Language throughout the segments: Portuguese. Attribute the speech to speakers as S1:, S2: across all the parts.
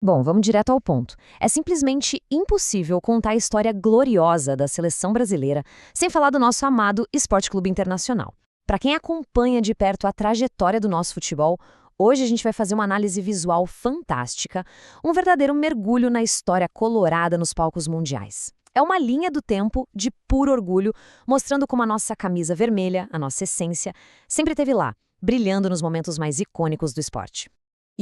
S1: Bom, vamos direto ao ponto. É simplesmente impossível contar a história gloriosa da seleção brasileira sem falar do nosso amado Esporte Clube Internacional. Para quem acompanha de perto a trajetória do nosso futebol, hoje a gente vai fazer uma análise visual fantástica, um verdadeiro mergulho na história colorada nos palcos mundiais. É uma linha do tempo de puro orgulho, mostrando como a nossa camisa vermelha, a nossa essência, sempre esteve lá, brilhando nos momentos mais icônicos do esporte.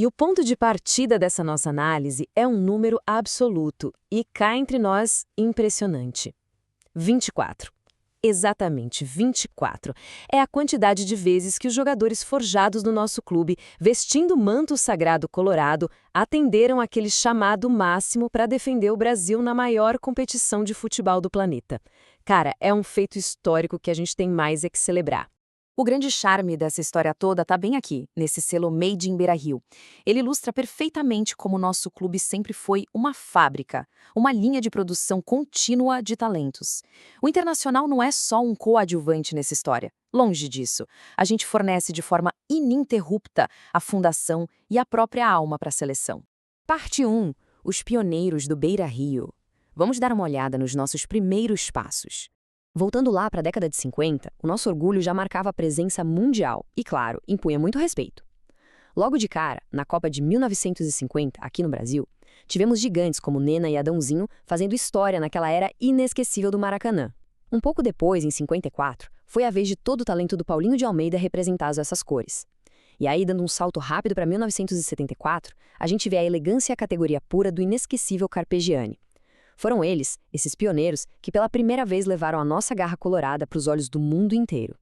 S2: E o ponto de partida dessa nossa análise é um número absoluto e cá entre nós, impressionante. 24. Exatamente 24. É a quantidade de vezes que os jogadores forjados do nosso clube, vestindo o manto sagrado colorado, atenderam aquele chamado máximo para defender o Brasil na maior competição de futebol do planeta. Cara, é um feito histórico que a gente tem mais é que celebrar. O grande charme dessa história toda está bem aqui, nesse selo Made in Beira-Rio. Ele ilustra perfeitamente como o nosso clube sempre foi uma fábrica, uma linha de produção contínua de talentos. O Internacional não é só um coadjuvante nessa história. Longe disso. A gente fornece de forma ininterrupta a fundação e a própria alma para a seleção. Parte 1. Os pioneiros do Beira-Rio. Vamos dar uma olhada nos nossos primeiros passos. Voltando lá para a década de 50, o nosso orgulho já marcava a presença mundial e, claro, impunha muito respeito. Logo de cara, na Copa de 1950, aqui no Brasil, tivemos gigantes como Nena e Adãozinho fazendo história naquela era inesquecível do Maracanã. Um pouco depois, em 54, foi a vez de todo o talento do Paulinho de Almeida representar essas cores. E aí, dando um salto rápido para 1974, a gente vê a elegância e a categoria pura do inesquecível Carpegiani. Foram eles, esses pioneiros, que pela primeira vez levaram a nossa garra colorada para os olhos do mundo inteiro.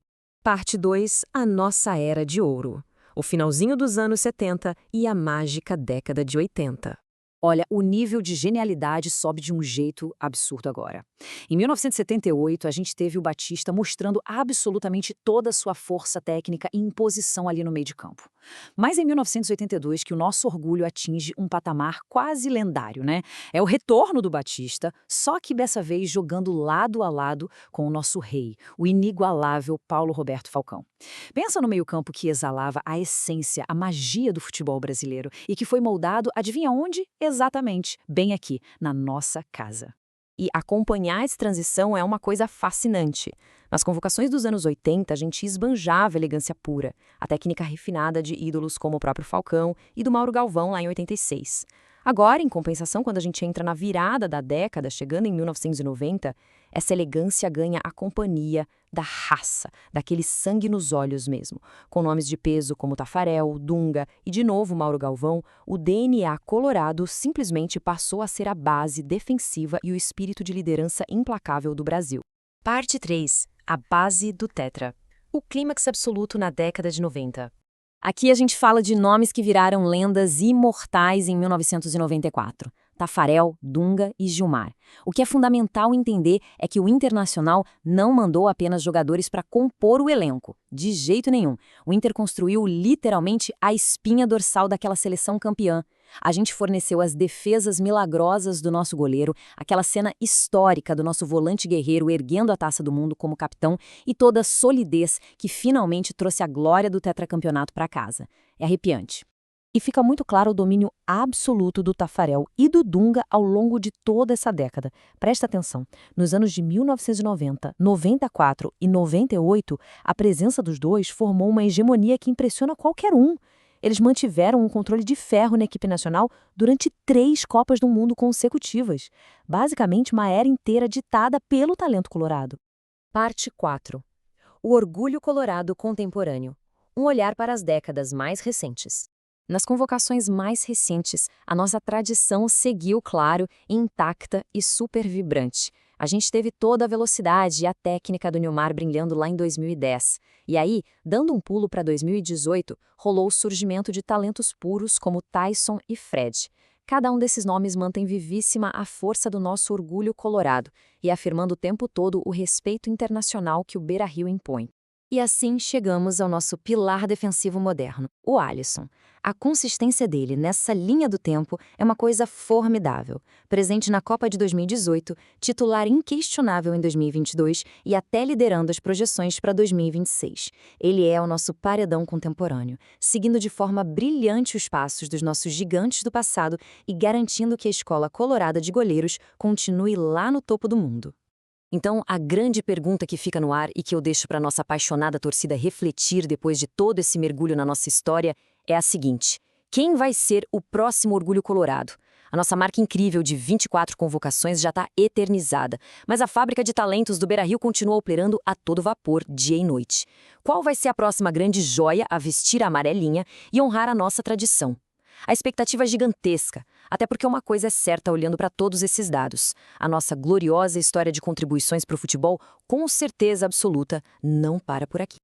S2: Parte 2. A nossa era de ouro. O finalzinho dos anos 70 e a mágica década de 80. Olha, o nível de genialidade sobe de um jeito absurdo agora. Em 1978, a gente teve o Batista mostrando absolutamente toda a sua força técnica e imposição ali no meio de campo. Mas em 1982 que o nosso orgulho atinge um patamar quase lendário, né? É o retorno do Batista, só que dessa vez jogando lado a lado com o nosso rei, o inigualável Paulo Roberto Falcão. Pensa no meio-campo que exalava a essência, a magia do futebol brasileiro e que foi moldado, adivinha onde? Exatamente, bem aqui, na nossa casa. E acompanhar essa transição é uma coisa fascinante. Nas convocações dos anos 80, a gente esbanjava a elegância pura, a técnica refinada de ídolos como o próprio Falcão e do Mauro Galvão lá em 86. Agora, em compensação, quando a gente entra na virada da década, chegando em 1990, essa elegância ganha a companhia da raça, daquele sangue nos olhos mesmo. Com nomes de peso como Tafarel, Dunga e, de novo, Mauro Galvão, o DNA colorado simplesmente passou a ser a base defensiva e o espírito de liderança implacável do Brasil. Parte 3. A base do Tetra. O clímax absoluto na década de 90. Aqui a gente fala de nomes que viraram lendas imortais em 1994. Tafarel, Dunga e Gilmar. O que é fundamental entender é que o Internacional não mandou apenas jogadores para compor o elenco. De jeito nenhum. O Inter construiu literalmente a espinha dorsal daquela seleção campeã. A gente forneceu as defesas milagrosas do nosso goleiro, aquela cena histórica do nosso volante guerreiro erguendo a taça do mundo como capitão e toda a solidez que finalmente trouxe a glória do tetracampeonato para casa. É arrepiante. E fica muito claro o domínio absoluto do Tafarel e do Dunga ao longo de toda essa década. Presta atenção, nos anos de 1990, 94 e 98, a presença dos dois formou uma hegemonia que impressiona qualquer um. Eles mantiveram um controle de ferro na equipe nacional durante 3 Copas do Mundo consecutivas. Basicamente, uma era inteira ditada pelo talento colorado. Parte 4. O orgulho colorado contemporâneo. Um olhar para as décadas mais recentes. Nas convocações mais recentes, a nossa tradição seguiu, claro, intacta e super vibrante. A gente teve toda a velocidade e a técnica do Nilmar brilhando lá em 2010. E aí, dando um pulo para 2018, rolou o surgimento de talentos puros como Tyson e Fred. Cada um desses nomes mantém vivíssima a força do nosso orgulho colorado e afirmando o tempo todo o respeito internacional que o Beira-Rio impõe.
S1: E assim chegamos ao nosso pilar defensivo moderno, o Alisson. A consistência dele nessa linha do tempo é uma coisa formidável. Presente na Copa de 2018, titular inquestionável em 2022 e até liderando as projeções para 2026. Ele é o nosso paredão contemporâneo, seguindo de forma brilhante os passos dos nossos gigantes do passado e garantindo que a escola colorada de goleiros continue lá no topo do mundo. Então, a grande pergunta que fica no ar e que eu deixo para nossa apaixonada torcida refletir depois de todo esse mergulho na nossa história é a seguinte: quem vai ser o próximo Orgulho Colorado? A nossa marca incrível de 24 convocações já está eternizada, mas a fábrica de talentos do Beira-Rio continua operando a todo vapor, dia e noite. Qual vai ser a próxima grande joia a vestir a amarelinha e honrar a nossa tradição? A expectativa é gigantesca, até porque uma coisa é certa olhando para todos esses dados. A nossa gloriosa história de contribuições para o futebol, com certeza absoluta, não para por aqui.